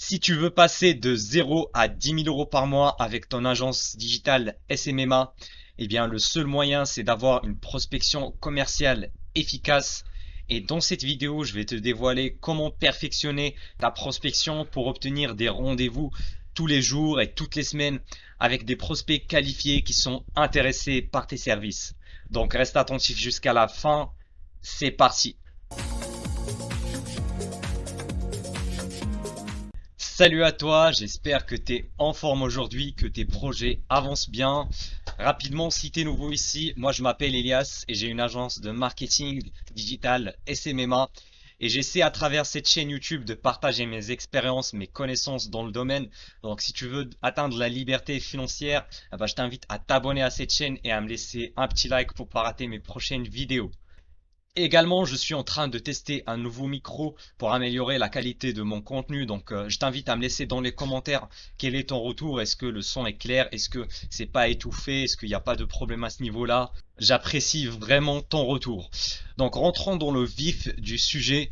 Si tu veux passer de 0 à 10 000 euros par mois avec ton agence digitale SMMA, eh bien, le seul moyen, c'est d'avoir une prospection commerciale efficace. Et dans cette vidéo, je vais te dévoiler comment perfectionner ta prospection pour obtenir des rendez-vous tous les jours et toutes les semaines avec des prospects qualifiés qui sont intéressés par tes services. Donc, reste attentif jusqu'à la fin. C'est parti. Salut à toi, j'espère que tu es en forme aujourd'hui, que tes projets avancent bien. Rapidement, si tu es nouveau ici, moi je m'appelle Elias et j'ai une agence de marketing digital SMMA et j'essaie à travers cette chaîne YouTube de partager mes expériences, mes connaissances dans le domaine. Donc si tu veux atteindre la liberté financière, je t'invite à t'abonner à cette chaîne et à me laisser un petit like pour ne pas rater mes prochaines vidéos. Également, je suis en train de tester un nouveau micro pour améliorer la qualité de mon contenu. Donc, je t'invite à me laisser dans les commentaires quel est ton retour. Est-ce que le son est clair? Est-ce que c'est pas étouffé? Est-ce qu'il n'y a pas de problème à ce niveau-là? J'apprécie vraiment ton retour. Donc, rentrons dans le vif du sujet.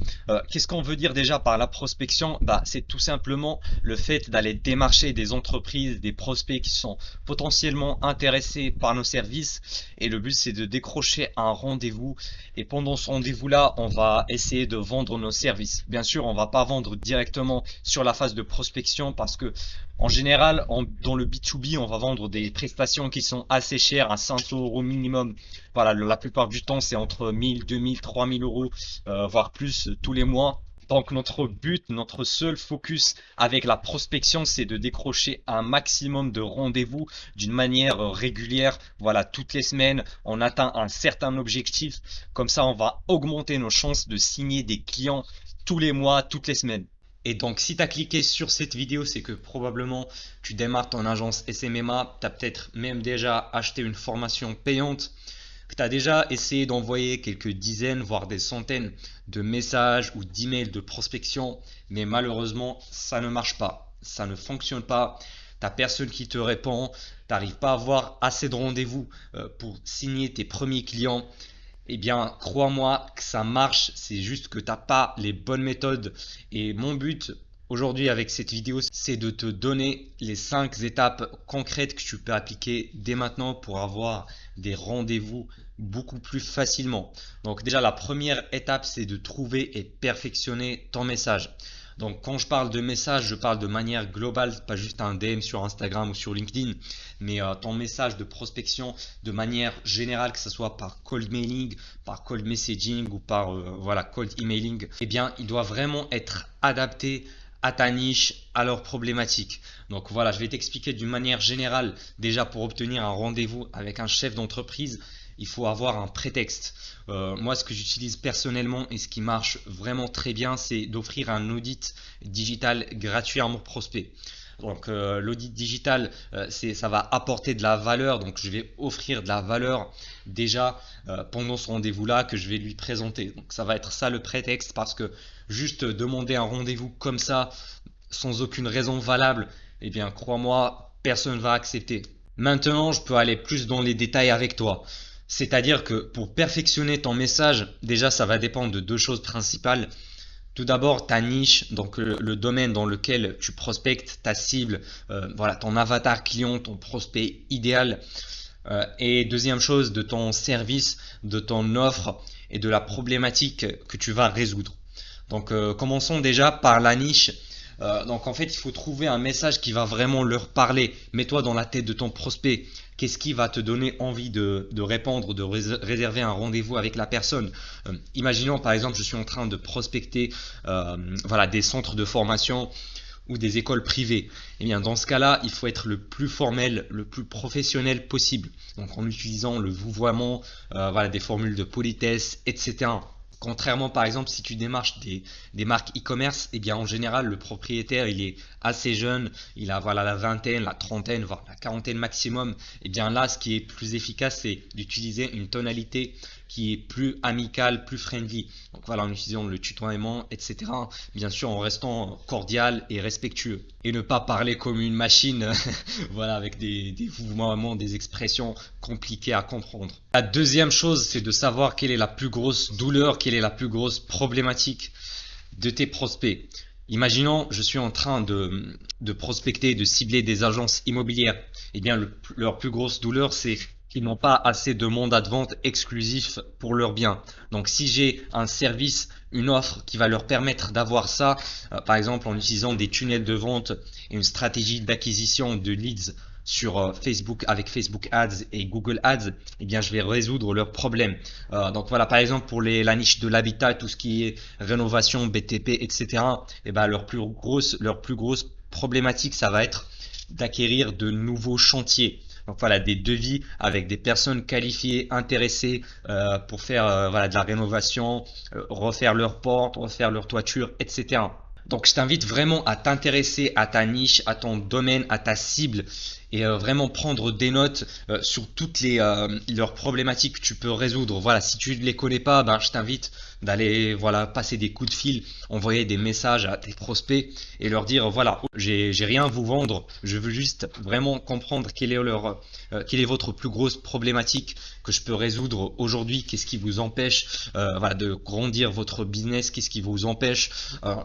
Qu'est-ce qu'on veut dire déjà par la prospection? C'est tout simplement le fait d'aller démarcher des entreprises, des prospects qui sont potentiellement intéressés par nos services. Et le but, c'est de décrocher un rendez-vous et pendant ce rendez-vous-là, on va essayer de vendre nos services. Bien sûr, on va pas vendre directement sur la phase de prospection parce que, en général, dans le B2B, on va vendre des prestations qui sont assez chères, à 500 euros minimum. Voilà, la plupart du temps, c'est entre 1000, 2000, 3000 euros, voire plus tous les mois. Donc notre but, notre seul focus avec la prospection, c'est de décrocher un maximum de rendez-vous d'une manière régulière. Voilà, toutes les semaines, on atteint un certain objectif. Comme ça, on va augmenter nos chances de signer des clients tous les mois, toutes les semaines. Et donc, si tu as cliqué sur cette vidéo, c'est que probablement tu démarres ton agence SMMA, tu as peut-être même déjà acheté une formation payante, que tu as déjà essayé d'envoyer quelques dizaines, voire des centaines de messages ou d'emails de prospection, mais malheureusement, ça ne marche pas, ça ne fonctionne pas. T'as personne qui te répond, tu n'arrives pas à avoir assez de rendez-vous pour signer tes premiers clients. Eh bien, crois-moi que ça marche, c'est juste que tu n'as pas les bonnes méthodes. Et mon but aujourd'hui avec cette vidéo, c'est de te donner les 5 étapes concrètes que tu peux appliquer dès maintenant pour avoir des rendez-vous beaucoup plus facilement. Donc déjà, la première étape, c'est de trouver et perfectionner ton message. Donc quand je parle de message, je parle de manière globale, pas juste un DM sur Instagram ou sur LinkedIn, mais ton message de prospection de manière générale, que ce soit par cold mailing, par cold messaging ou par voilà, cold emailing, eh bien il doit vraiment être adapté à ta niche, à leurs problématiques. Donc voilà, je vais t'expliquer d'une manière générale. Déjà, pour obtenir un rendez-vous avec un chef d'entreprise, il faut avoir un prétexte. Moi, ce que j'utilise personnellement et ce qui marche vraiment très bien, c'est d'offrir un audit digital gratuit à mon prospect. Donc l'audit digital, ça va apporter de la valeur. Donc je vais offrir de la valeur déjà pendant ce rendez-vous-là que je vais lui présenter. Donc ça va être ça le prétexte parce que juste demander un rendez-vous comme ça, sans aucune raison valable, eh bien crois-moi, personne ne va accepter. Maintenant, je peux aller plus dans les détails avec toi. C'est-à-dire que pour perfectionner ton message, déjà ça va dépendre de deux choses principales. Tout d'abord, ta niche, donc le domaine dans lequel tu prospectes, ta cible, voilà, ton avatar client, ton prospect idéal. Et deuxième chose, de ton service, de ton offre et de la problématique que tu vas résoudre. Donc commençons déjà par la niche. Donc en fait, il faut trouver un message qui va vraiment leur parler. Mets-toi dans la tête de ton prospect. Qu'est-ce qui va te donner envie de répondre, de réserver un rendez-vous avec la personne? Imaginons par exemple, je suis en train de prospecter voilà, des centres de formation ou des écoles privées. Eh bien, dans ce cas-là, il faut être le plus formel, le plus professionnel possible. Donc en utilisant le vouvoiement, voilà, des formules de politesse, etc. Contrairement par exemple si tu démarches des marques e-commerce, eh bien en général le propriétaire il est assez jeune, il a voilà la vingtaine, la trentaine, voire la quarantaine maximum. Eh bien là ce qui est plus efficace c'est d'utiliser une tonalité qui est plus amicale, plus friendly. Donc voilà, en utilisant le tutoiement, etc. Bien sûr en restant cordial et respectueux. Et ne pas parler comme une machine, voilà, avec des mouvements, des expressions compliquées à comprendre. La deuxième chose, c'est de savoir quelle est la plus grosse douleur, quelle est la plus grosse problématique de tes prospects. Imaginons, je suis en train de prospecter, de cibler des agences immobilières. Eh bien, leur plus grosse douleur, c'est qu'ils n'ont pas assez de mandat de vente exclusif pour leurs biens. Donc, si j'ai un service, une offre qui va leur permettre d'avoir ça, par exemple en utilisant des tunnels de vente et une stratégie d'acquisition de leads sur Facebook avec Facebook Ads et Google Ads, eh bien, je vais résoudre leurs problèmes. Donc voilà, par exemple pour la niche de l'habitat, tout ce qui est rénovation, BTP, etc. Eh ben, leur plus grosse problématique, ça va être d'acquérir de nouveaux chantiers. Donc voilà, des devis avec des personnes qualifiées, intéressées pour faire voilà, de la rénovation, refaire leurs portes, refaire leurs toitures, etc. Donc je t'invite vraiment à t'intéresser à ta niche, à ton domaine, à ta cible et vraiment prendre des notes sur toutes leurs problématiques que tu peux résoudre. Voilà, si tu ne les connais pas, ben, je t'invite d'aller voilà, passer des coups de fil, envoyer des messages à tes prospects et leur dire voilà, j'ai rien à vous vendre, je veux juste vraiment comprendre quelle est votre plus grosse problématique que je peux résoudre aujourd'hui, qu'est-ce qui vous empêche voilà, de grandir votre business, qu'est-ce qui vous empêche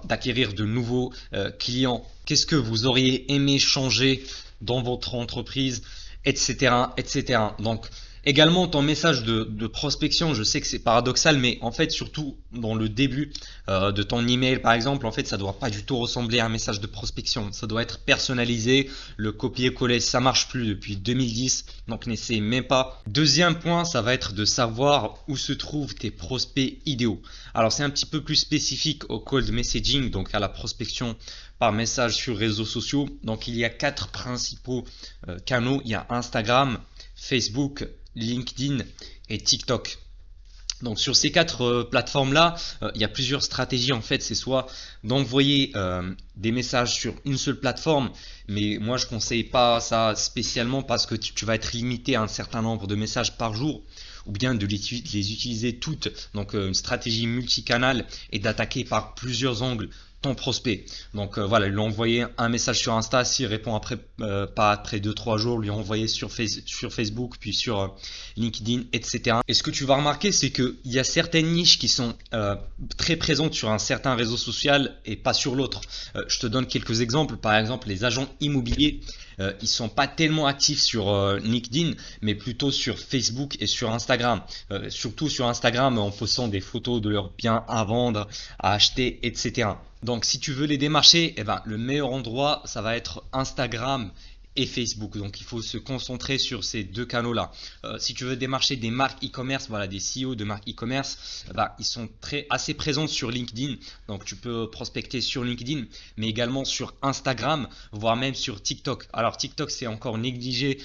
d'acquérir de nouveaux clients, qu'est-ce que vous auriez aimé changer dans votre entreprise, etc., etc. Donc, également ton message de prospection, je sais que c'est paradoxal, mais en fait, surtout dans le début de ton email, par exemple, en fait, ça doit pas du tout ressembler à un message de prospection. Ça doit être personnalisé. Le copier-coller, ça marche plus depuis 2010, donc n'essaie même pas. Deuxième point, ça va être de savoir où se trouvent tes prospects idéaux. Alors, c'est un petit peu plus spécifique au cold messaging, donc à la prospection par message sur réseaux sociaux. Donc, il y a 4 principaux canaux. Il y a Instagram, Facebook, LinkedIn et TikTok. Donc sur ces 4 plateformes-là, il y a plusieurs stratégies en fait. C'est soit d'envoyer des messages sur une seule plateforme, mais moi je conseille pas ça spécialement parce que tu vas être limité à un certain nombre de messages par jour, ou bien de les utiliser toutes, donc une stratégie multicanal et d'attaquer par plusieurs angles ton prospect. Donc voilà, lui envoyer un message sur Insta, s'il répond après pas après 2-3 jours, lui envoyer sur Facebook, puis sur LinkedIn, etc. Et ce que tu vas remarquer, c'est qu'il y a certaines niches qui sont très présentes sur un certain réseau social et pas sur l'autre. Je te donne quelques exemples. Par exemple, les agents immobiliers, ils sont pas tellement actifs sur LinkedIn, mais plutôt sur Facebook et sur Instagram. Surtout sur Instagram en postant des photos de leurs biens à vendre, à acheter, etc. Donc si tu veux les démarcher, eh ben, le meilleur endroit, ça va être Instagram et Facebook. Donc il faut se concentrer sur ces 2 canaux-là. Si tu veux démarcher des marques e-commerce, voilà, des CEO de marques e-commerce, bah, ils sont assez présents sur LinkedIn. Donc tu peux prospecter sur LinkedIn, mais également sur Instagram, voire même sur TikTok. Alors TikTok, c'est encore négligé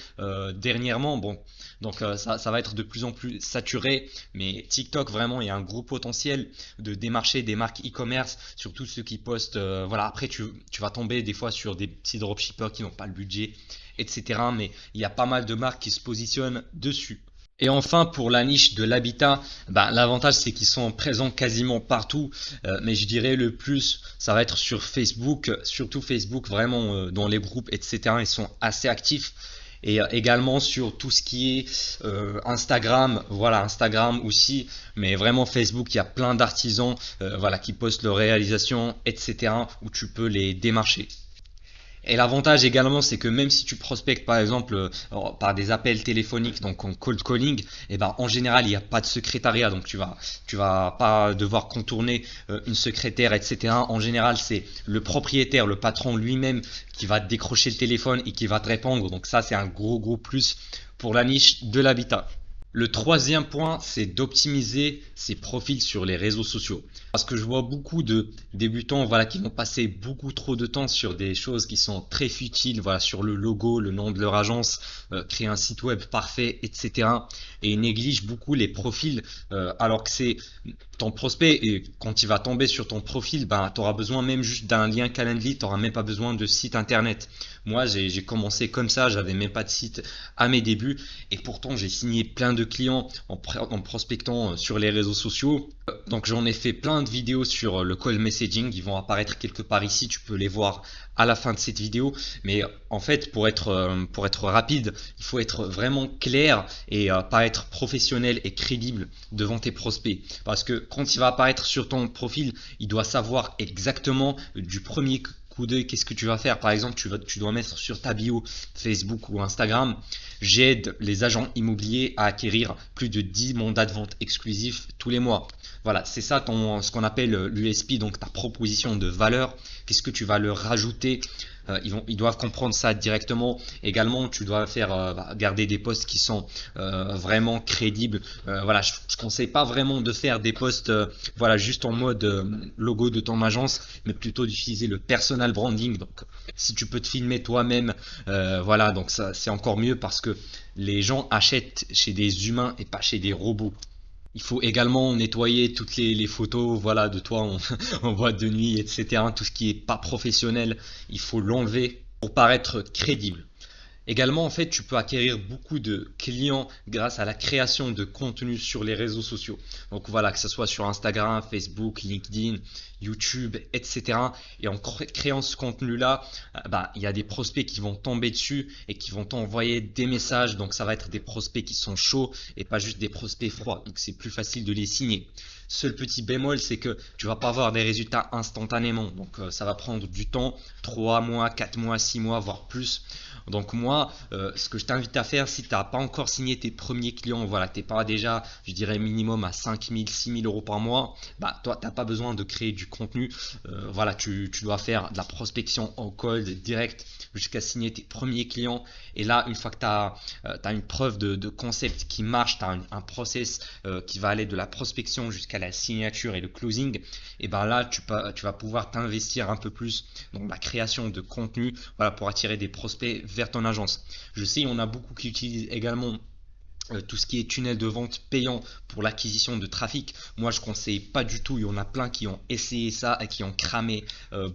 dernièrement. Bon, donc ça va être de plus en plus saturé, mais TikTok, vraiment, il y a un gros potentiel de démarcher des marques e-commerce, surtout ceux qui postent. Voilà, après, tu vas tomber des fois sur des petits dropshippers qui n'ont pas le budget, etc. Mais il y a pas mal de marques qui se positionnent dessus. Et enfin, pour la niche de l'habitat, bah, l'avantage c'est qu'ils sont présents quasiment partout, mais je dirais le plus, ça va être sur Facebook, surtout Facebook, vraiment dans les groupes, etc. Ils sont assez actifs. Et également sur tout ce qui est Instagram, voilà, Instagram aussi, mais vraiment Facebook, il y a plein d'artisans voilà, qui postent leurs réalisations, etc. où tu peux les démarcher. Et l'avantage également, c'est que même si tu prospectes par exemple par des appels téléphoniques, donc en cold calling, et ben en général il n'y a pas de secrétariat, donc tu vas pas devoir contourner une secrétaire, etc. En général, c'est le propriétaire, le patron lui-même qui va décrocher le téléphone et qui va te répondre. Donc ça, c'est un gros plus pour la niche de l'habitat. Le troisième point, c'est d'optimiser ses profils sur les réseaux sociaux. Parce que je vois beaucoup de débutants voilà, qui vont passer beaucoup trop de temps sur des choses qui sont très futiles, voilà, sur le logo, le nom de leur agence, créer un site web parfait, etc. Et ils négligent beaucoup les profils, alors que c'est ton prospect, et quand il va tomber sur ton profil, ben, tu auras besoin même juste d'un lien Calendly, tu n'auras même pas besoin de site internet. Moi, j'ai commencé comme ça, j'avais même pas de site à mes débuts, et pourtant j'ai signé plein de clients en prospectant sur les réseaux sociaux. Donc j'en ai fait plein de vidéos sur le call messaging, ils vont apparaître quelque part ici, tu peux les voir à la fin de cette vidéo. Mais en fait, pour être rapide, il faut être vraiment clair et pas paraître professionnel et crédible devant tes prospects. Parce que quand il va apparaître sur ton profil, il doit savoir exactement du premier coup d'œil qu'est-ce que tu vas faire. Par exemple, tu dois mettre sur ta bio Facebook ou Instagram: j'aide les agents immobiliers à acquérir plus de 10 mandats de vente exclusifs tous les mois. Voilà, c'est ça ce qu'on appelle l'USP, donc ta proposition de valeur. Qu'est-ce que tu vas leur rajouter? Ils doivent comprendre ça directement. Également, tu dois garder des posts qui sont vraiment crédibles. Voilà, je ne conseille pas vraiment de faire des posts voilà, juste en mode logo de ton agence, mais plutôt d'utiliser le personal branding. Donc, si tu peux te filmer toi-même, voilà, donc ça c'est encore mieux parce que les gens achètent chez des humains et pas chez des robots. Il faut également nettoyer toutes les photos, voilà, de toi en boîte de nuit, etc. Tout ce qui est pas professionnel, il faut l'enlever pour paraître crédible. Également, en fait, tu peux acquérir beaucoup de clients grâce à la création de contenu sur les réseaux sociaux. Donc voilà, que ce soit sur Instagram, Facebook, LinkedIn, YouTube, etc. Et en créant ce contenu-là, il y a des prospects qui vont tomber dessus et qui vont t'envoyer des messages. Donc ça va être des prospects qui sont chauds et pas juste des prospects froids. Donc c'est plus facile de les signer. Seul petit bémol, c'est que tu vas pas avoir des résultats instantanément. Donc ça va prendre du temps, 3 mois, 4 mois, 6 mois, voire plus. Donc moi, ce que je t'invite à faire, si tu n'as pas encore signé tes premiers clients, voilà, tu n'es pas déjà, je dirais, minimum à 5 000, 6 000 euros par mois, toi, tu n'as pas besoin de créer du contenu. Voilà, tu dois faire de la prospection en cold direct jusqu'à signer tes premiers clients. Et là, une fois que tu as une preuve de concept qui marche, tu as un process qui va aller de la prospection jusqu'à la signature et le closing, et ben là, tu vas pouvoir t'investir un peu plus dans la création de contenu, voilà, pour attirer des prospects vers ton agence. Je sais, on a beaucoup qui utilisent également tout ce qui est tunnel de vente payant pour l'acquisition de trafic. Moi, je conseille pas du tout. Il y en a plein qui ont essayé ça et qui ont cramé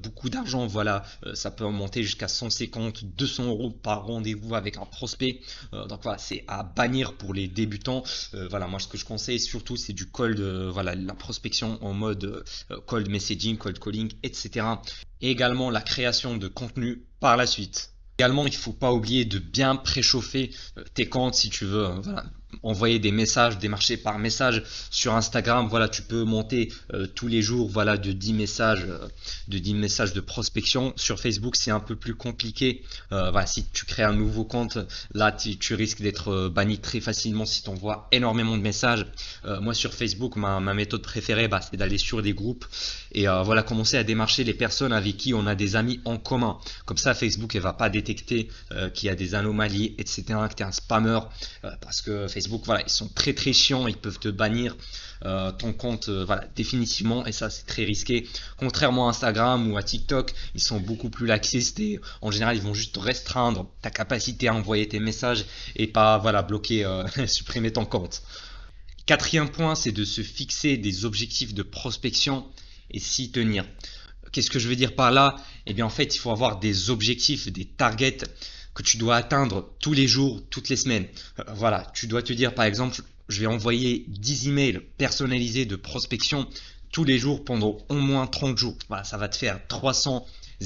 beaucoup d'argent. Voilà, ça peut monter jusqu'à 150, 200 euros par rendez-vous avec un prospect. Donc voilà, c'est à bannir pour les débutants. Voilà, moi, ce que je conseille surtout, c'est du cold, voilà, la prospection en mode cold messaging, cold calling, etc. Et également la création de contenu par la suite. Également, il ne faut pas oublier de bien préchauffer tes comptes si tu veux voilà, envoyer des messages, démarcher par message sur Instagram. Voilà, tu peux monter tous les jours voilà, de 10 messages de prospection. Sur Facebook, c'est un peu plus compliqué. Voilà, si tu crées un nouveau compte, là, tu risques d'être banni très facilement si tu envoies énormément de messages. Moi, sur Facebook, ma méthode préférée, c'est d'aller sur des groupes et voilà, commencer à démarcher les personnes avec qui on a des amis en commun. Comme ça, Facebook ne va pas détecter qu'il y a des anomalies, etc., que tu es un spammer, parce que Facebook, voilà, ils sont très très chiants, ils peuvent te bannir ton compte voilà, définitivement, et ça c'est très risqué. Contrairement à Instagram ou à TikTok, ils sont beaucoup plus laxistes et en général ils vont juste restreindre ta capacité à envoyer tes messages et pas voilà, bloquer, supprimer ton compte. Quatrième point, c'est de se fixer des objectifs de prospection et s'y tenir. Qu'est-ce que je veux dire par là? Eh bien en fait, il faut avoir des objectifs, des targets que tu dois atteindre tous les jours, toutes les semaines. Voilà, tu dois te dire par exemple, je vais envoyer 10 emails personnalisés de prospection tous les jours pendant au moins 30 jours. Voilà, ça va te faire 300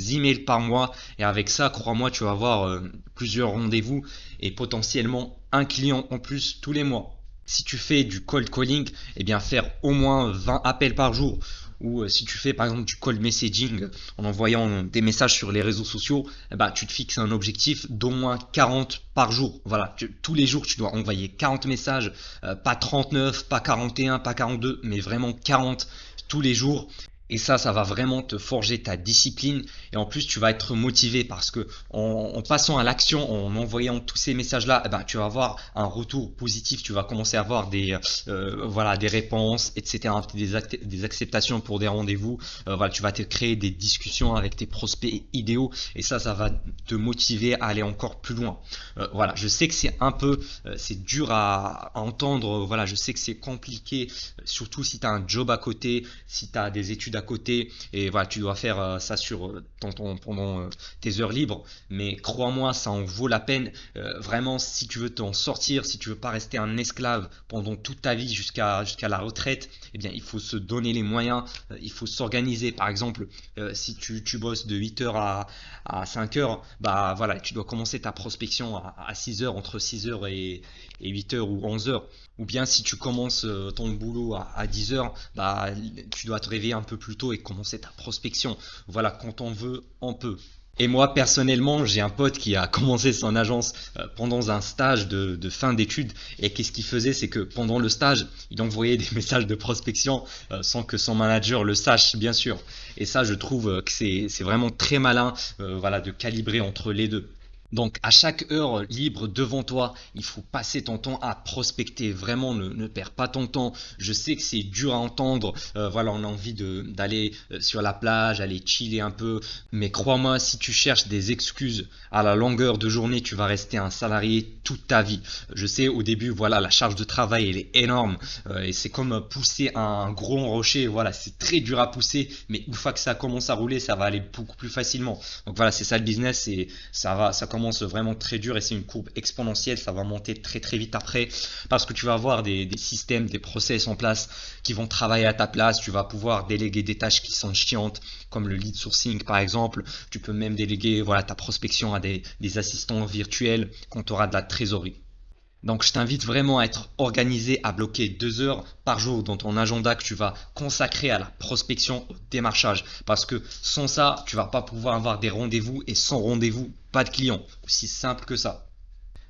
emails par mois et avec ça, crois-moi, tu vas avoir plusieurs rendez-vous et potentiellement un client en plus tous les mois. Si tu fais du cold calling, eh bien faire au moins 20 appels par jour. Ou si tu fais par exemple du cold messaging en envoyant des messages sur les réseaux sociaux, tu te fixes un objectif d'au moins 40 par jour. Voilà, tous les jours tu dois envoyer 40 messages, pas 39, pas 41, pas 42, mais vraiment 40 tous les jours. Et ça va vraiment te forger ta discipline et en plus tu vas être motivé parce que en passant à l'action, en envoyant tous ces messages-là, tu vas avoir un retour positif, tu vas commencer à avoir voilà, des réponses, etc., des acceptations pour des rendez-vous. Voilà, tu vas te créer des discussions avec tes prospects idéaux et ça va te motiver à aller encore plus loin. Voilà, je sais que c'est un peu, c'est dur à entendre, voilà, je sais que c'est compliqué, surtout si tu as un job à côté, si tu as des études à côté et voilà, tu dois faire ça pendant tes heures libres. Mais crois-moi, ça en vaut la peine. Vraiment, si tu veux t'en sortir, si tu veux pas rester un esclave pendant toute ta vie jusqu'à la retraite, eh bien, il faut se donner les moyens, il faut s'organiser. Par exemple, si tu bosses de 8 heures à 5 heures, bah voilà, tu dois commencer ta prospection à 6 heures, entre 6 heures et 8 heures ou 11 heures. Ou bien si tu commences ton boulot à 10 heures, bah, tu dois te réveiller un peu plus tôt et commencer ta prospection. Voilà, quand on veut, on peut. Et moi, personnellement, j'ai un pote qui a commencé son agence pendant un stage de fin d'études. Et qu'est-ce qu'il faisait? C'est que pendant le stage, il envoyait des messages de prospection sans que son manager le sache, bien sûr. Et ça, je trouve que c'est vraiment très malin, voilà, de calibrer entre les deux. Donc, à chaque heure libre devant toi, il faut passer ton temps à prospecter. Vraiment, ne perds pas ton temps. Je sais que c'est dur à entendre. Voilà, on a envie d'aller sur la plage, aller chiller un peu. Mais crois-moi, si tu cherches des excuses à la longueur de journée, tu vas rester un salarié toute ta vie. Je sais, au début, voilà, la charge de travail, elle est énorme. Et c'est comme pousser un gros rocher. Voilà, c'est très dur à pousser. Mais une fois que ça commence à rouler, ça va aller beaucoup plus facilement. Donc voilà, c'est ça le business. Et ça commence vraiment très dur et c'est une courbe exponentielle, ça va monter très très vite après parce que tu vas avoir des systèmes, des process en place qui vont travailler à ta place. Tu vas pouvoir déléguer des tâches qui sont chiantes comme le lead sourcing par exemple. Tu peux même déléguer voilà, ta prospection à des assistants virtuels quand tu auras de la trésorerie. Donc je t'invite vraiment à être organisé, à bloquer 2 heures par jour dans ton agenda que tu vas consacrer à la prospection, au démarchage. Parce que sans ça, tu vas pas pouvoir avoir des rendez-vous et sans rendez-vous, pas de clients. Aussi simple que ça.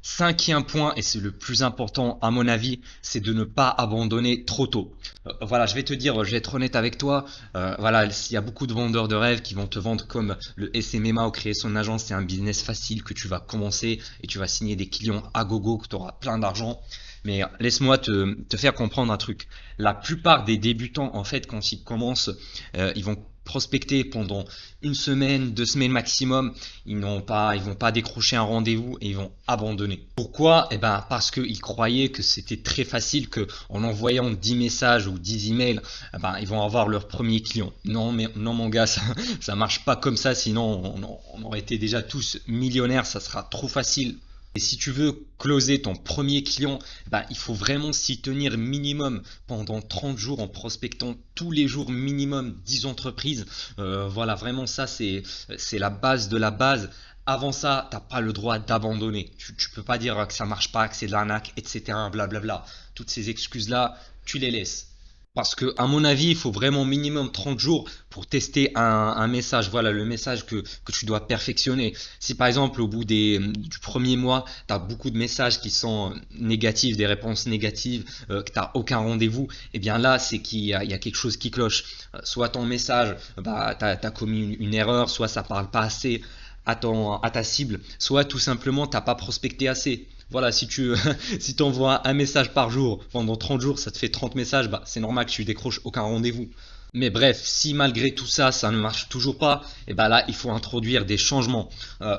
Cinquième point, et c'est le plus important à mon avis, c'est de ne pas abandonner trop tôt. Voilà, je vais te dire, je vais être honnête avec toi. Voilà, il y a beaucoup de vendeurs de rêves qui vont te vendre comme le SMMA ou créer son agence, c'est un business facile que tu vas commencer et tu vas signer des clients à gogo, que tu auras plein d'argent. Mais laisse-moi te faire comprendre un truc. La plupart des débutants, en fait, quand ils commencent, ils vont prospecter pendant une semaine, 2 semaines maximum, ils vont pas décrocher un rendez-vous et ils vont abandonner. Pourquoi? Eh ben parce qu'ils croyaient que c'était très facile, que en envoyant 10 messages ou 10 emails, eh ben, ils vont avoir leur premier client. Non, mais non mon gars, ça marche pas comme ça, sinon on aurait été déjà tous millionnaires, ça sera trop facile. Et si tu veux closer ton premier client, ben, il faut vraiment s'y tenir minimum pendant 30 jours en prospectant tous les jours minimum 10 entreprises. Voilà, vraiment ça c'est la base de la base. Avant ça, t'as pas le droit d'abandonner. Tu peux pas dire que ça marche pas, que c'est de l'arnaque, etc. Blablabla. Toutes ces excuses-là, tu les laisses. Parce que, à mon avis, il faut vraiment minimum 30 jours pour tester un message. Voilà, le message que tu dois perfectionner. Si par exemple, au bout du premier mois, tu as beaucoup de messages qui sont négatifs, des réponses négatives, que tu n'as aucun rendez-vous, eh bien là, c'est qu'il y a quelque chose qui cloche. Soit ton message, bah, tu as commis une erreur, soit ça parle pas assez à ta cible, soit tout simplement, tu n'as pas prospecté assez. Voilà, si tu si t'envoies un message par jour pendant 30 jours, ça te fait 30 messages, bah, c'est normal que tu décroches aucun rendez-vous. Mais bref, si malgré tout ça, ça ne marche toujours pas, et ben là, il faut introduire des changements.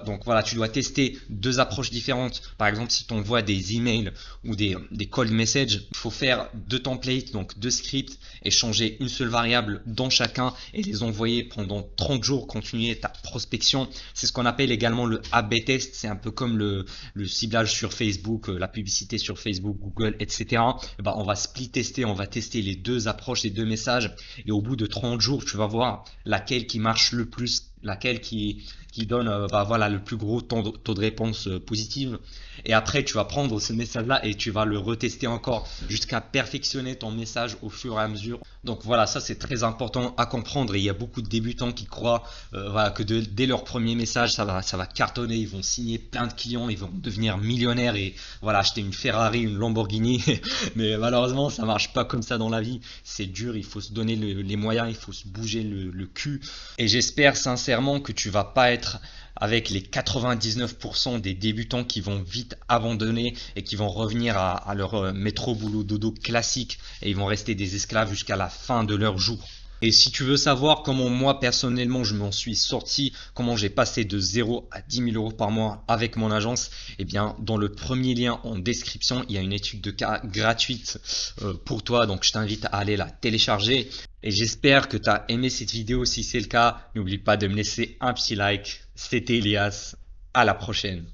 Donc voilà, tu dois tester 2 approches différentes. Par exemple, si tu envoies des emails ou des cold messages, il faut faire 2 templates, donc 2 scripts, et changer une seule variable dans chacun et les envoyer pendant 30 jours, continuer ta prospection. C'est ce qu'on appelle également le A/B test. C'est un peu comme le ciblage sur Facebook, la publicité sur Facebook, Google, etc. Et ben, on va split tester, on va tester les 2 approches, les 2 messages. Et au bout de 30 jours, tu vas voir laquelle qui marche le plus, laquelle qui donne voilà, le plus gros taux de réponse positive. Et après, tu vas prendre ce message-là et tu vas le retester encore jusqu'à perfectionner ton message au fur et à mesure. Donc voilà, ça c'est très important à comprendre. Et il y a beaucoup de débutants qui croient voilà, que dès leur premier message, ça va cartonner. Ils vont signer plein de clients, ils vont devenir millionnaires et voilà, acheter une Ferrari, une Lamborghini. Mais malheureusement, ça marche pas comme ça dans la vie. C'est dur, il faut se donner les moyens, il faut se bouger le cul. Et j'espère sincèrement que tu vas pas être avec les 99% des débutants qui vont vite abandonner et qui vont revenir à leur métro boulot dodo classique et ils vont rester des esclaves jusqu'à la fin de leur jour. Et si tu veux savoir comment moi personnellement je m'en suis sorti, comment j'ai passé de 0 à 10 000 euros par mois avec mon agence, eh bien dans le premier lien en description, il y a une étude de cas gratuite pour toi, donc je t'invite à aller la télécharger. Et j'espère que tu as aimé cette vidéo. Si c'est le cas, n'oublie pas de me laisser un petit like. C'était Elias, à la prochaine.